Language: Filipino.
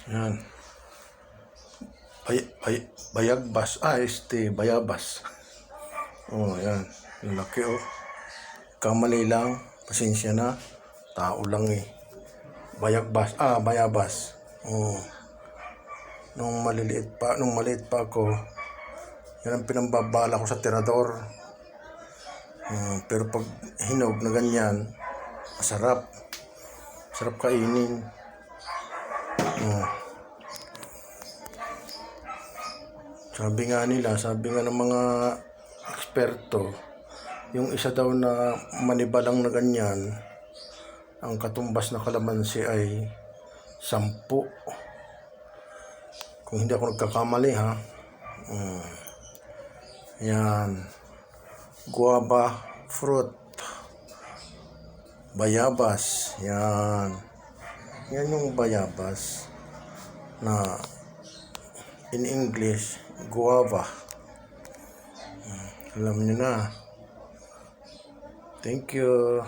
Yan. Bayagbas. Bayabas. Oh, yan. Yung laki, oh. Kamali lang. Pasensya na. Tao lang, eh. Bayabas. Oh. Nung maliit pa ako, yan ang pinambabala ko sa tirador. Pero pag hinog na ganyan, masarap. Sarap kainin. Sabi nga ng mga eksperto, yung isa daw na manibalang na ganyan, ang katumbas na kalamansi ay 10. Kung hindi ako nagkakamali, ha. Yan. Guava fruit. Bayabas. Yan. Yan yung bayabas na in English, guava. Alam niyo na. Thank you.